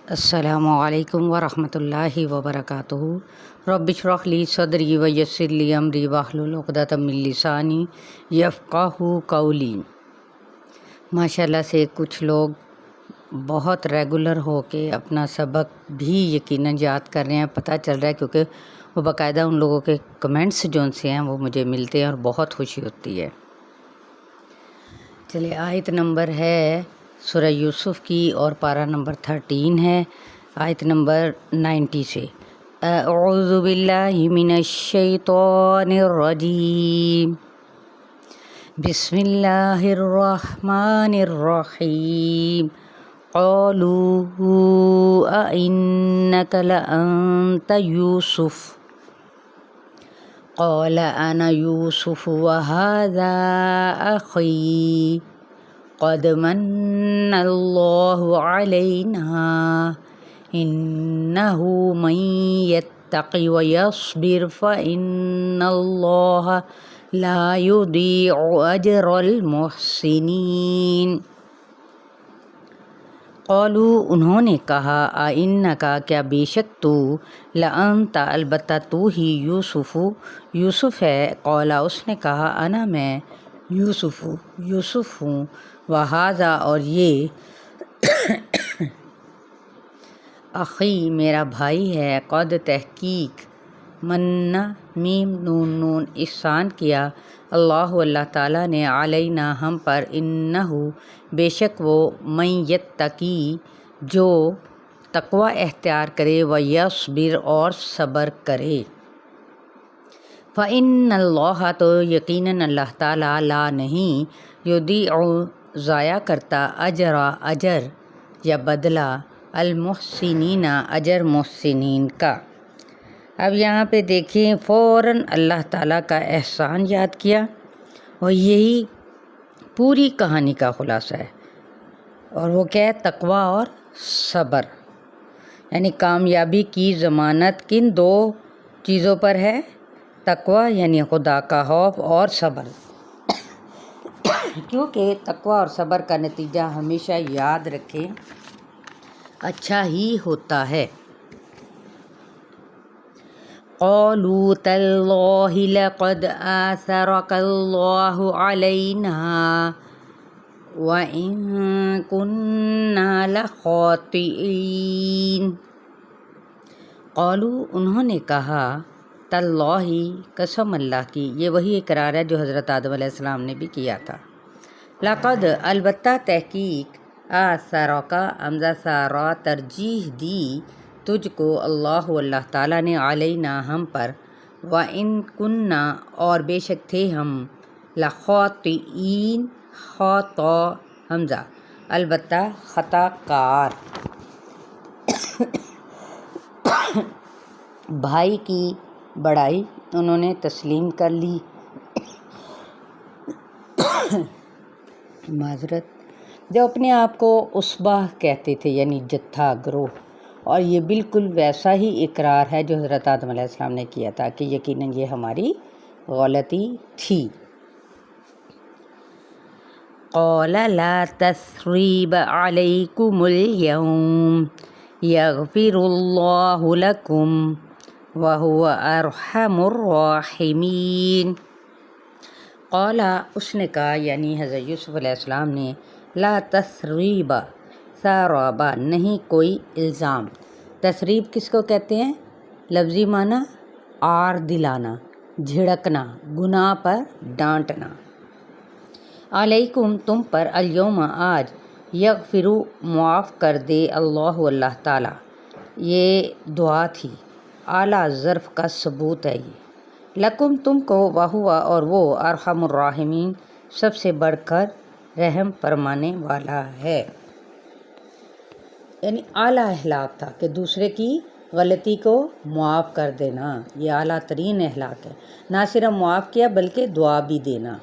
السلام علیکم ورحمۃ اللہ وبرکاتہ۔ رب اشرح لی صدری ویسر لی امری واحلل عقدۃ من لسانی یفقہوا قولی۔ ماشاءاللہ سے کچھ لوگ بہت ریگولر ہو کے اپنا سبق بھی یقیناً یاد کر رہے ہیں، پتہ چل رہا ہے، کیونکہ وہ باقاعدہ ان لوگوں کے کمنٹس جو ان سے ہیں وہ مجھے ملتے ہیں اور بہت خوشی ہوتی ہے۔ چلیے، آیت نمبر ہے سورہ یوسف کی اور پارہ نمبر 13 ہے، آیت نمبر 90 سے۔ اعوذ باللہ من الشیطان الرجیم، بسم اللہ الرحمن الرحیم۔ قالوا أئنک لأنت یوسف قال أنا یوسف وهذا أخی قد من اللہ علینا انہ من یتق ویصبر فإن اللہ لا یضیع اجر المحسنین۔ قالو، انہوں نے کہا، آئنکا، کیا بے شک تو، لأنت، البتہ تو ہی، یوسف ہے، قولا، اس نے کہا، انا، میں، یوسف ہوں، وہذا، اور یہ، اخی، میرا بھائی ہے، قد، تحقیق، منا، میم نون نون، احسان کیا، اللہ تعالیٰ نے، علینا، ہم پر، انہ، بے شک وہ، من یتقی، جو تقوی اختیار کرے، ویصبر، اور صبر کرے، فإن اللہ، تو یقیناً اللہ تعالیٰ، لا، نہیں، یضیع، ضائع کرتا، اجر یا بدلہ، المحسنین، اجر محسنین کا۔ اب یہاں پہ دیکھیں، فوراً اللہ تعالیٰ کا احسان یاد کیا، اور یہی پوری کہانی کا خلاصہ ہے، اور وہ کیا ہے؟ تقوی اور صبر، یعنی کامیابی کی ضمانت کن دو چیزوں پر ہے؟ تقوی یعنی خدا کا خوف، اور صبر، کیونکہ تقوی اور صبر کا نتیجہ ہمیشہ یاد رکھیں اچھا ہی ہوتا ہے۔ قالوا تاللہ لقد آثرک اللہ علینا وإن كنا لخاطئین۔ قالوا، انہوں نے کہا، تاللہ، قسم اللہ کی، یہ وہی اقرار ہے جو حضرت آدم علیہ السلام نے بھی کیا تھا۔ لقد، البتہ، تحقیق، آثرک، حمزہ سارا، ترجیح دی، تجھ کو، اللہ تعالیٰ نے، علینا، ہم پر، وَإِن كُنَّا، اور بے شک تھے ہم، لَخَاطِئِينَ، خطا، حمزہ، البتہ خطا کار۔ بھائی کی بڑائی انہوں نے تسلیم کر لی، معذرت، جو اپنے آپ کو اصبع کہتے تھے، یعنی جتھا، گروہ، اور یہ بالکل ویسا ہی اقرار ہے جو حضرت آدم علیہ السلام نے کیا تھا کہ یقیناً یہ ہماری غلطی تھی۔ قال لا تثریب علیکم اليوم یغفر اللہ لکم وہو ارحم الراحمین۔ قال، اس نے کہا، یعنی حضرت یوسف علیہ السلام نے، لا تثریب، ثراب، نہیں کوئی الزام۔ تثریب کس کو کہتے ہیں؟ لفظی معنی، آر دلانا، جھڑکنا، گناہ پر ڈانٹنا۔ علیکم، تم پر، الیوم، آج، یغفر، معاف کر دے، اللہ تعالیٰ، یہ دعا تھی، اعلیٰ ظرف کا ثبوت ہے یہ، لکم، تم کو، وہو، اور وہ، ارحم الراحمین، سب سے بڑھ کر رحم فرمانے والا ہے۔ یعنی اعلیٰ اخلاق تھا کہ دوسرے کی غلطی کو معاف کر دینا، یہ اعلیٰ ترین اخلاق ہے، نہ صرف معاف کیا بلکہ دعا بھی دینا۔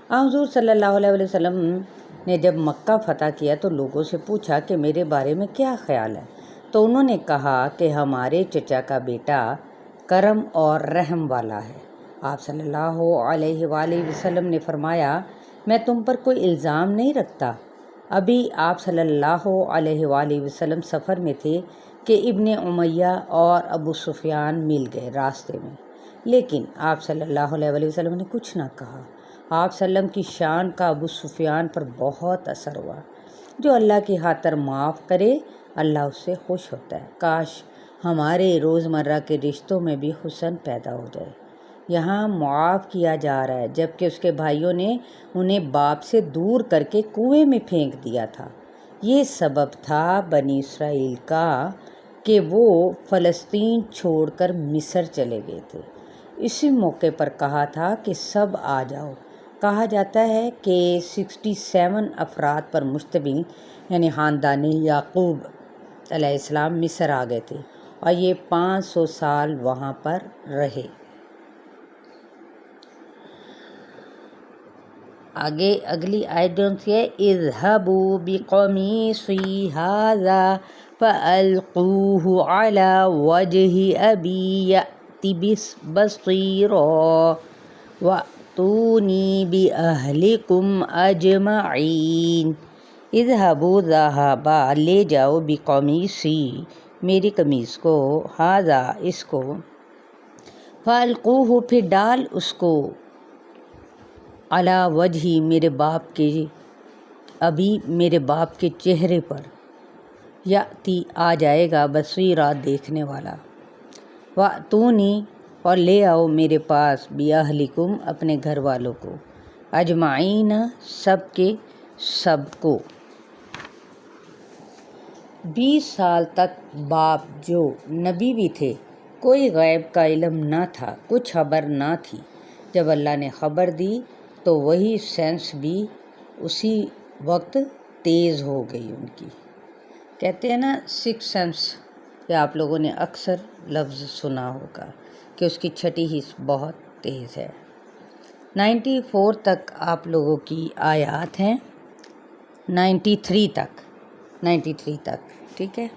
حضور صلی اللہ علیہ وسلم نے جب مکہ فتح کیا تو لوگوں سے پوچھا کہ میرے بارے میں کیا خیال ہے، تو انہوں نے کہا کہ ہمارے چچا کا بیٹا کرم اور رحم والا ہے۔ آپ صلی اللہ علیہ وآلہ وسلم نے فرمایا، میں تم پر کوئی الزام نہیں رکھتا، ابھی آپ صلی اللہ علیہ وآلہ وسلم سفر میں تھے کہ ابن امیہ اور ابو سفیان مل گئے راستے میں، لیکن آپ صلی اللہ علیہ وآلہ وسلم نے کچھ نہ کہا۔ آپ صلی اللہ علیہ وسلم کی شان کا ابو سفیان پر بہت اثر ہوا۔ جو اللہ کی خاطر معاف کرے اللہ اس سے خوش ہوتا ہے۔ کاش ہمارے روزمرہ کے رشتوں میں بھی حسن پیدا ہو جائے۔ یہاں معاف کیا جا رہا ہے جبکہ اس کے بھائیوں نے انہیں باپ سے دور کر کے کنویں میں پھینک دیا تھا۔ یہ سبب تھا بنی اسرائیل کا کہ وہ فلسطین چھوڑ کر مصر چلے گئے تھے۔ اسی موقع پر کہا تھا کہ سب آ جاؤ۔ کہا جاتا ہے کہ 67 افراد پر مشتمل یعنی خاندان یعقوب علیہ السلام مصر آ گئے تھے اور یہ 500 سال وہاں پر رہے۔ آگے اگلی آیت سی ہے اذهبوا بقمیصی ھذا فألقوه على وجه ابی یأت بصیرا وأتونی بأہلکم اجمعین۔ اذهبوا ذهبا لے جاؤ بقمیصی میری قمیص کو، ھذا اس کو، فألقوه پھر ڈال اس کو، علی وجہی میرے باپ کے ابھی میرے باپ کے چہرے پر، یاتی آ جائے گا، بصیرا دیکھنے والا، واتونی اور لے آؤ میرے پاس، باہلکم اپنے گھر والوں کو، اجمعین سب کے سب کو۔ 20 سال تک باپ جو نبی بھی تھے، کوئی غیب کا علم نہ تھا، کچھ خبر نہ تھی۔ جب اللہ نے خبر دی تو وہی سینس بھی اسی وقت تیز ہو گئی ان کی۔ کہتے ہیں نا سکس سینس، یہ آپ لوگوں نے اکثر لفظ سنا ہوگا کہ اس کی چھٹی حس بہت تیز ہے۔ 94 تک آپ لوگوں کی آیات ہیں، 93 تک، ٹھیک ہے۔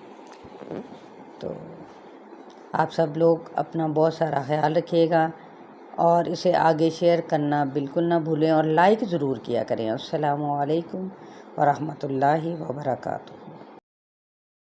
تو آپ سب لوگ اپنا بہت سارا خیال رکھیے گا اور اسے آگے شیئر کرنا بالکل نہ بھولیں اور لائک ضرور کیا کریں۔ السلام علیکم ورحمۃ اللہ وبرکاتہ۔